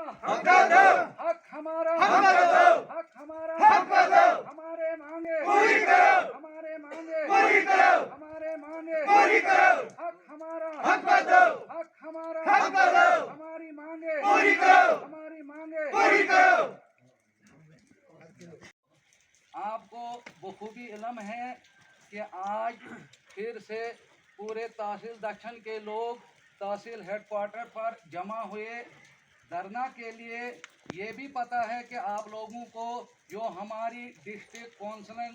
हक हमारा, हक हमारा, हमारे मांगे पूरी करो, हमारे मांगे पूरी करो, हमारे मांगे पूरी करो, हक हमारा, हक हमारा, हमारी मांगे पूरी करो, हमारी मांगे पूरी करो। आपको बखूबी इल्म है कि आज फिर से पूरे तहसील दक्षिण के लोग तहसील हेडक्वार्टर पर जमा हुए धरना के लिए। ये भी पता है कि आप लोगों को जो हमारी डिस्ट्रिक्ट काउंसिल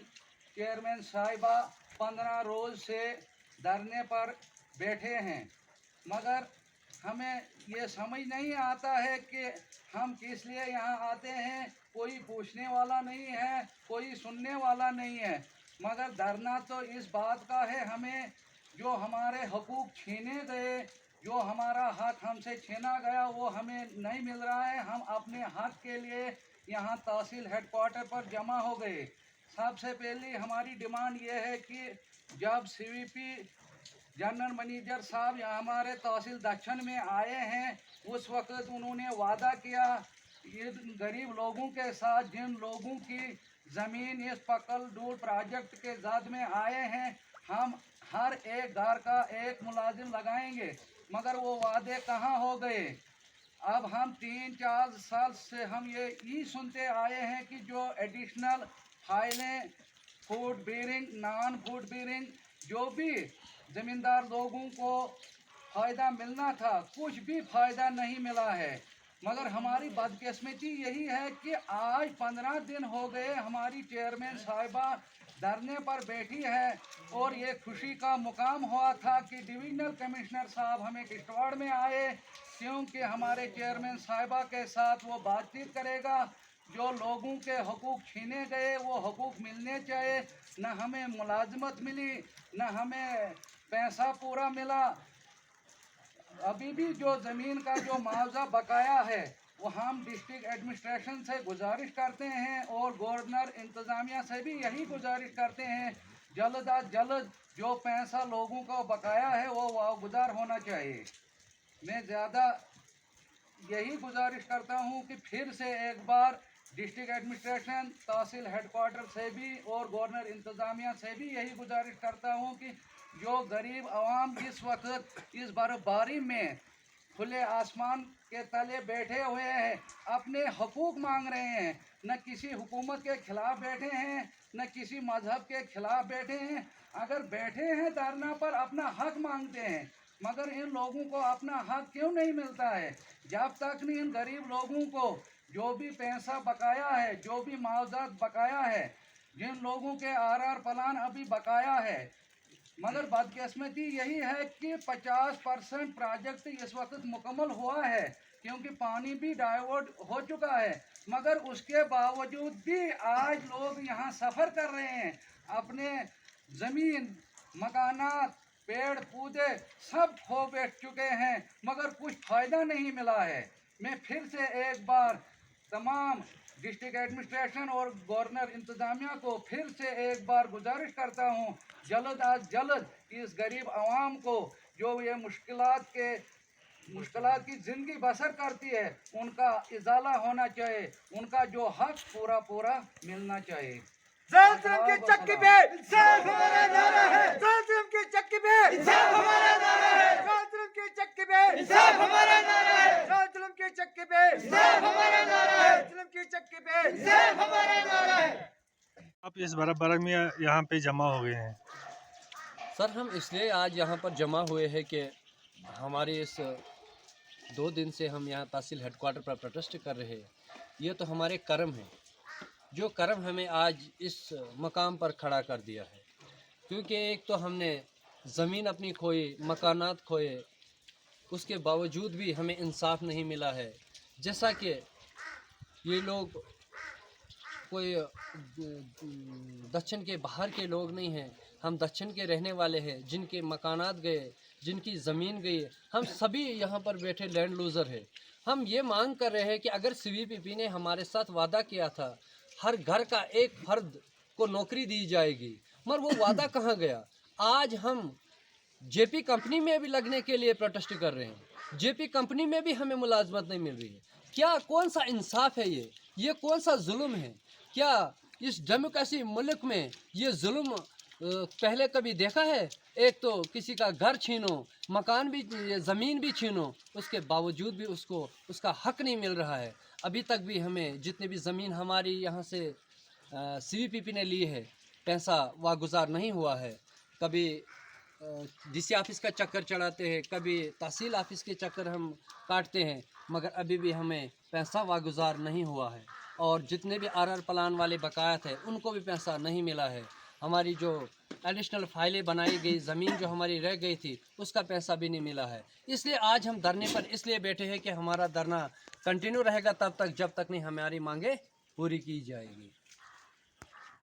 चेयरमैन साहिबा 15 रोज़ से धरने पर बैठे हैं, मगर हमें ये समझ नहीं आता है कि हम किस लिए यहाँ आते हैं। कोई पूछने वाला नहीं है, कोई सुनने वाला नहीं है, मगर धरना तो इस बात का है, हमें जो हमारे हकूक़ छीने गए, जो हमारा हक हमसे छीना गया वो हमें नहीं मिल रहा है। हम अपने हक के लिए यहाँ तहसील हेडक्वार्टर पर जमा हो गए। सबसे पहले हमारी डिमांड ये है कि जब सीवीपी जनरल मैनेजर साहब यहाँ हमारे तहसील दक्षिण में आए हैं, उस वक्त उन्होंने वादा किया इन गरीब लोगों के साथ, जिन लोगों की ज़मीन इस पकल डूर प्रोजेक्ट के जद में आए हैं, हम हर एक घर का एक मुलाजिम लगाएंगे, मगर वो वादे कहाँ हो गए। अब हम 3-4 साल से हम ये सुनते आए हैं कि जो एडिशनल फाइलें food bearing, non food bearing, जो भी ज़मींदार लोगों को फ़ायदा मिलना था, कुछ भी फ़ायदा नहीं मिला है। मगर हमारी बदकिस्मती यही है कि आज 15 दिन हो गए हमारी चेयरमैन साहिबा धरने पर बैठी है, और ये खुशी का मुकाम हुआ था कि डिविजनल कमिश्नर साहब हमें किश्तवाड़ में आए, क्योंकि हमारे चेयरमैन साहिबा के साथ वो बातचीत करेगा। जो लोगों के हकूक़ छीने गए वो हकूक़ मिलने चाहिए। न हमें मुलाजमत मिली, न हमें पैसा पूरा मिला। अभी भी जो ज़मीन का जो मुआवजा बकाया है वो हम डिस्ट्रिक्ट एडमिनिस्ट्रेशन से गुजारिश करते हैं, और गवर्नर इंतज़ामिया से भी यही गुजारिश करते हैं, जल्द अज जल्द जो पैसा लोगों का बकाया है वो वागुजार होना चाहिए। मैं ज़्यादा यही गुजारिश करता हूँ कि फिर से एक बार डिस्ट्रिक्ट एडमिनिस्ट्रेशन, तहसील हेडक्वार्टर से भी और गवर्नर इंतज़ामिया से भी यही गुजारिश करता हूँ कि जो गरीब आवाम इस वक्त इस बर्फबारी में खुले आसमान के तले बैठे हुए हैं, अपने हकूक़ मांग रहे हैं, न किसी हुकूमत के ख़िलाफ़ बैठे हैं, न किसी मज़हब के ख़िलाफ़ बैठे हैं। अगर बैठे हैं धरना पर अपना हक मांगते हैं, मगर इन लोगों को अपना हक क्यों नहीं मिलता है। जब तक नहीं इन गरीब लोगों को जो भी पैसा बकाया है, जो भी मुआवजा बकाया है, जिन लोगों के आरआर प्लान अभी बकाया है, मगर बदकिस्मती यही है कि 50% प्रोजेक्ट इस वक्त मुकम्मल हुआ है, क्योंकि पानी भी डाइवर्ट हो चुका है, मगर उसके बावजूद भी आज लोग यहाँ सफ़र कर रहे हैं। अपने ज़मीन, मकानात, पेड़ पौधे सब खो बैठ चुके हैं, मगर कुछ फ़ायदा नहीं मिला है। मैं फिर से एक बार तमाम डिस्ट्रिक्ट एडमिनिस्ट्रेशन और गवर्नर इंतज़ामिया को फिर से एक बार गुजारिश करता हूँ, जल्द अज जल्द इस गरीब आवाम को जो ये मुश्किलात की ज़िंदगी बसर करती है, उनका इजाला होना चाहिए, उनका जो हक पूरा पूरा मिलना चाहिए। की चक्की पे इंसाफ हमारा नारा है, की चक्की पे इंसाफ हमारा नारा है, की चक्की पे इंसाफ हमारा नारा है, की चक्की पे इंसाफ हमारा नारा है, की चक्की पे इंसाफ हमारा नारा है। आप इस बर्फबारी में यहाँ पे जमा हो गए हैं सर, हम इसलिए आज यहाँ पर जमा हुए हैं कि हमारे इस 2 दिन से हम यहाँ तहसील हेडक्वार्टर पर प्रोटेस्ट कर रहे हैं। ये तो हमारे कर्म हैं, जो कर्म हमें आज इस मकाम पर खड़ा कर दिया है, क्योंकि एक तो हमने ज़मीन अपनी खोई, मकानात खोए, उसके बावजूद भी हमें इंसाफ नहीं मिला है। जैसा कि ये लोग कोई दक्षिण के बाहर के लोग नहीं हैं, हम दक्षिण के रहने वाले हैं, जिनके मकानात गए, जिनकी ज़मीन गई, हम सभी यहाँ पर बैठे लैंड लूज़र हैं। हम ये मांग कर रहे हैं कि अगर सीवीपीपी ने हमारे साथ वादा किया था हर घर का एक फर्द को नौकरी दी जाएगी, मगर वो वादा कहाँ गया। आज हम जेपी कंपनी में भी लगने के लिए प्रोटेस्ट कर रहे हैं, जेपी कंपनी में भी हमें मुलाजमत नहीं मिल रही है। क्या कौन सा इंसाफ है ये कौन सा जुल्म है? क्या इस डेमोक्रेसी मुल्क में ये जुल्म पहले कभी देखा है? एक तो किसी का घर छीनो, मकान भी, ज़मीन भी छीनो, उसके बावजूद भी उसको उसका हक नहीं मिल रहा है। अभी तक भी हमें जितनी भी ज़मीन हमारी यहाँ से CVPP ने ली है, पैसा वागुजार नहीं हुआ है। कभी DC ऑफिस का चक्कर चढ़ाते हैं, कभी तहसील ऑफिस के चक्कर हम काटते हैं, मगर अभी भी हमें पैसा वागुजार नहीं हुआ है। और जितने भी RR प्लान वाले बकाया थे उनको भी पैसा नहीं मिला है। हमारी जो एडिशनल फाइलें बनाई गई, ज़मीन जो हमारी रह गई थी, उसका पैसा भी नहीं मिला है। इसलिए आज हम धरने पर इसलिए बैठे हैं कि हमारा धरना कंटिन्यू रहेगा तब तक जब तक नहीं हमारी मांगें पूरी की जाएगी।